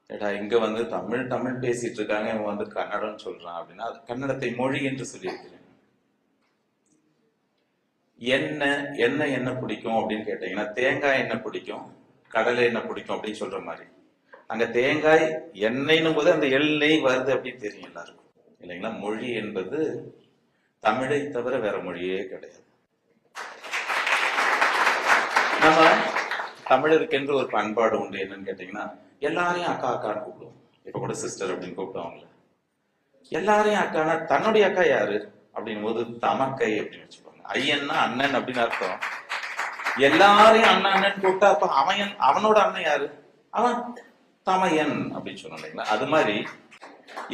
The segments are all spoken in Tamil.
ஏடா இங்க வந்து தமிழ் தமிழ் பேசிட்டு இருக்காங்க, இவன் வந்து கன்னடம் சொல்றான் அப்படின்னா அது கன்னடத்தை மொழி என்று சொல்லியிருக்கிறேன். என்ன பிடிக்கும் அப்படின்னு கேட்டீங்கன்னா, தேங்காய் எண்ணெய் பிடிக்கும், கடலை எண்ணெய் பிடிக்கும் அப்படின்னு சொல்ற மாதிரி. அங்க தேங்காய் எண்ணெய்னும் போது அந்த எண்ணெய் வருது அப்படின்னு தெரியும் எல்லாருக்கும் இல்லைங்களா? மொழி என்பது தமிழை தவிர வேற மொழியே கிடையாது. நம்ம தமிழருக்கென்று ஒரு பண்பாடு உண்டு. என்னன்னு கேட்டீங்கன்னா, எல்லாரையும் அக்கா அக்கான்னு கூப்பிடுவோம். இப்ப கூட சிஸ்டர் அப்படின்னு கூப்பிடுவாங்களே, எல்லாரையும் அக்கானா தன்னுடைய அக்கா யாரு அப்படின் போது தமக்கை அப்படின்னு வச்சுப்பாங்க. ஐயன்னா அண்ணன் அப்படின்னு அர்த்தம். எல்லாரையும் அண்ணன் அண்ணன் கூப்பிட்டா அப்ப அவனோட அண்ணன் யாரு? அவன் தமையன் அப்படின்னு சொன்னோம் இல்லைங்களா? அது மாதிரி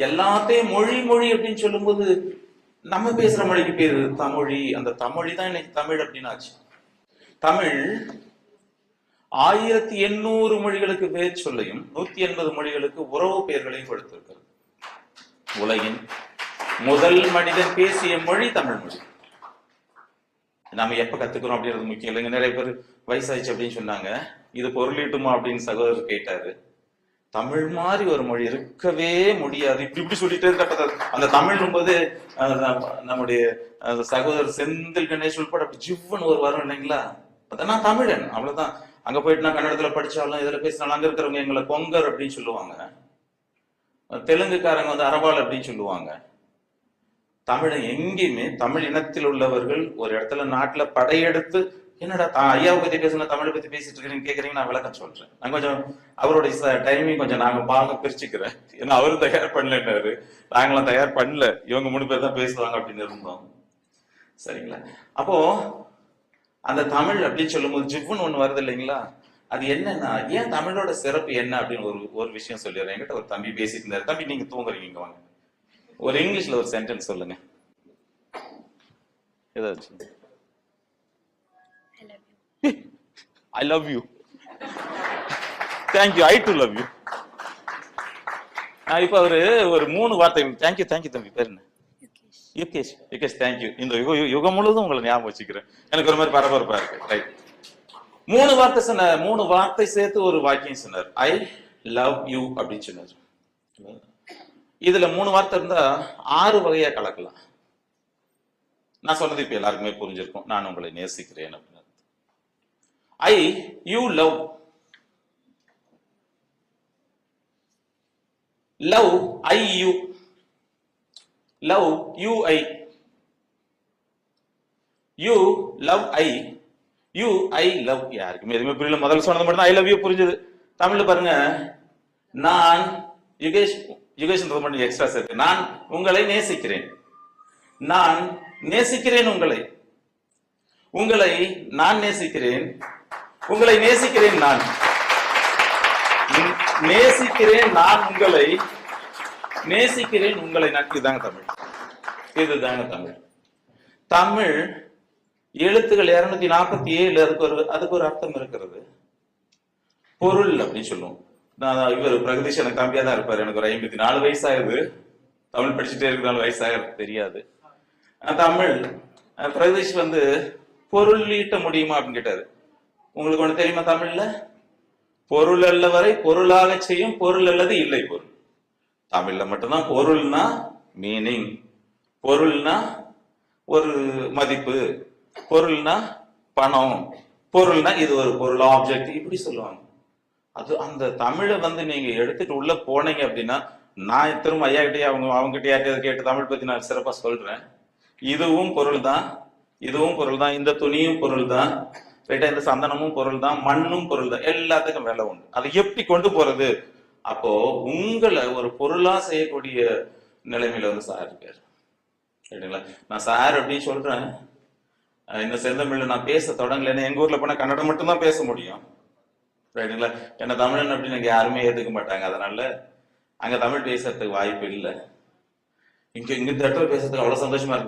எல்லாத்தையும் மொழி மொழி அப்படின்னு சொல்லும் போது நம்ம பேசுற மொழிக்கு பேரு தமிழி. அந்த தமிழி தான் இன்னைக்கு தமிழ் அப்படின்னு ஆச்சு. தமிழ் 1800 மொழிகளுக்கு பேர் சொல்லையும் 180 மொழிகளுக்கு உறவு பெயர்களையும் கொடுத்திருக்கிறது. உலகின் முதல் மனிதன் பேசிய மொழி தமிழ் மொழி. நம்ம எப்ப கத்துக்கிறோம் அப்படின்றது முக்கியம் இல்லைங்க. நிறைய பேர் வயசாயிடுச்சு அப்படின்னு சொன்னாங்க. இது பொருளீட்டுமா அப்படின்னு சகோதரர் கேட்டாரு. தமிழ் மாதிரி ஒரு மொழி இருக்கவே முடியாது. இப்படி சொல்லிட்டே இருக்க அந்த தமிழ் போது நம்முடைய சகோதரர் செந்தில் கணேஷ் உட்பட அப்படி ஜிவ்வன் ஒரு வரும் இல்லைங்களா? நான் தமிழன் அவ்வளவுதான். அங்க போயிட்டு நான் கன்னடத்துல படிச்சாலும் இதுல பேசினாலும் அங்க இருக்கிறவங்க எங்களை கொங்கர் அப்படின்னு சொல்லுவாங்க. தெலுங்குக்காரங்க வந்து அரவாள் அப்படின்னு சொல்லுவாங்க. தமிழை எங்கேயுமே தமிழ் இனத்தில் உள்ளவர்கள் ஒரு இடத்துல நாட்டுல படையெடுத்து என்னடா ஐயாவை பத்தி பேசணும் தமிழை பத்தி பேசிட்டு இருக்கிறீங்க கேக்குறீங்க, நான் விளக்கம் சொல்றேன். நான் கொஞ்சம் அவருடைய டைமிங் கொஞ்சம் நாங்க பாங்க பிரிச்சுக்கிறேன். ஏன்னா அவரும் தயார் பண்ணலன்னாரு, நாங்களாம் தயார் பண்ணல, இவங்க 3 பேர் தான் பேசுவாங்க அப்படின்னு இருந்தோம். சரிங்களா? அப்போ அந்த தமிழ் அப்படின்னு சொல்லும் போது ஜிவ்னு ஒண்ணு வருது இல்லைங்களா? அது என்னன்னா, ஏன் தமிழோட சிறப்பு என்ன அப்படின்னு ஒரு விஷயம் சொல்லிடுறேன். என்கிட்ட ஒரு தம்பி பேசிட்டு இருந்தாரு. தம்பி நீங்க தூங்குறீங்க, வாங்க ஒரு இங்கிலீஷ்ல ஒரு சென்டென்ஸ் சொல்லுங்க ஏதாச்சும். I love you. Thank you. I too love you. இப்ப அவரு ஒரு 3 வார்த்தை தேங்க்யூ தம்பி பேர் என்ன? யுகேஷ் தேங்க்யூ. இந்த யுகம் முழுவதும் உங்களை ஞாபகம் வச்சுக்கிறேன். எனக்கு ஒரு மாதிரி பரபரப்பா இருக்கு. ரைட், 3 வார்த்தை சொன்னார். 3 வார்த்தை சேர்த்து ஒரு வாக்கியம் சொன்னார். ஐ லவ் யூ அப்படின்னு சொன்னார். இதுல 3 வார்த்தை இருந்தா 6 வகையா கலக்கலாம். நான் சொன்னது இப்ப எல்லாருக்குமே புரிஞ்சிருக்கும். நான் உங்களை நேசிக்கிறேன் அப்படின்னு. I you love I you love you I you love I you I love. யாருக்குமே எதுவுமே புரியல. முதல்ல சொன்னது மட்டும் ஐ லவ் யூ புரிஞ்சது. தமிழ்ல பாருங்க, நான் யுகேஷ் மட்டும் எக்ஸ்ட்ரா சேர்த்து நான் உங்களை நேசிக்கிறேன். நான் நேசிக்கிறேன் உங்களை நான் நேசிக்கிறேன். உங்களை நேசிக்கிறேன் நான் உங்களை நேசிக்கிறேன் நான். இதுதாங்க தமிழ். தமிழ் எழுத்துக்கள் 247. அதுக்கு ஒரு அர்த்தம் இருக்கிறது. பொருள் அப்படின்னு சொல்லுவோம். இவர் பிரகதீஷ் எனக்கு தம்பியா தான் இருப்பாரு. எனக்கு ஒரு 54 வயசாகுது. தமிழ் படிச்சுட்டே இருக்கிற வயசாகிறது தெரியாது. தமிழ் பிரகதீஷ் வந்து பொருள் ஈட்ட முடியுமா அப்படின்னு கேட்டாரு. உங்களுக்கு ஒண்ணு தெரியுமா? தமிழ்ல பொருள் அல்ல வரை பொருளாக செய்யும் பொருள் அல்லது இல்லை பொருள். தமிழ்ல மட்டும்தான் பொருள்னா மீனிங், பொருள்னா ஒரு மதிப்பு, பொருள்னா பணம், பொருள்னா இது ஒரு பொருள் ஆப்ஜெக்ட் இப்படி சொல்லுவாங்க. அது அந்த தமிழை வந்து நீங்க எடுத்துட்டு உள்ள போனீங்க அப்படின்னா, நான் திரும்ப ஐயா கிட்டே அவங்க கிட்ட யார்கிட்ட கேட்டு தமிழ் பத்தி நான் சிறப்பா சொல்றேன். இதுவும் பொருள் தான், இந்த துணியும் பொருள் தான், ரைட்டா, இந்த சந்தனமும் பொருள் தான், மண்ணும் பொருள் தான், எல்லாத்துக்கும் வேலை உண்டு. அதை எப்படி கொண்டு போறது? அப்போ உங்களை ஒரு பொருளா செய்யக்கூடிய நிலைமையில வந்து சார் இருக்காரு. ரைட்டுங்களா? நான் சார் அப்படின்னு சொல்றேன். இந்த செந்தமிழ்ல நான் பேச தொடங்கல. எங்க ஊர்ல போனா கன்னடம் மட்டும்தான் பேச முடியும். ரைட்டுங்களா? என்ன தமிழன் அப்படின்னு எனக்கு யாருமே ஏத்துக்க மாட்டாங்க. அதனால அங்க தமிழ் பேசுறதுக்கு வாய்ப்பு இல்லை. இங்க இந்த இடத்துல பேசுறதுக்கு அவ்வளவு சந்தோஷமா இருக்கு.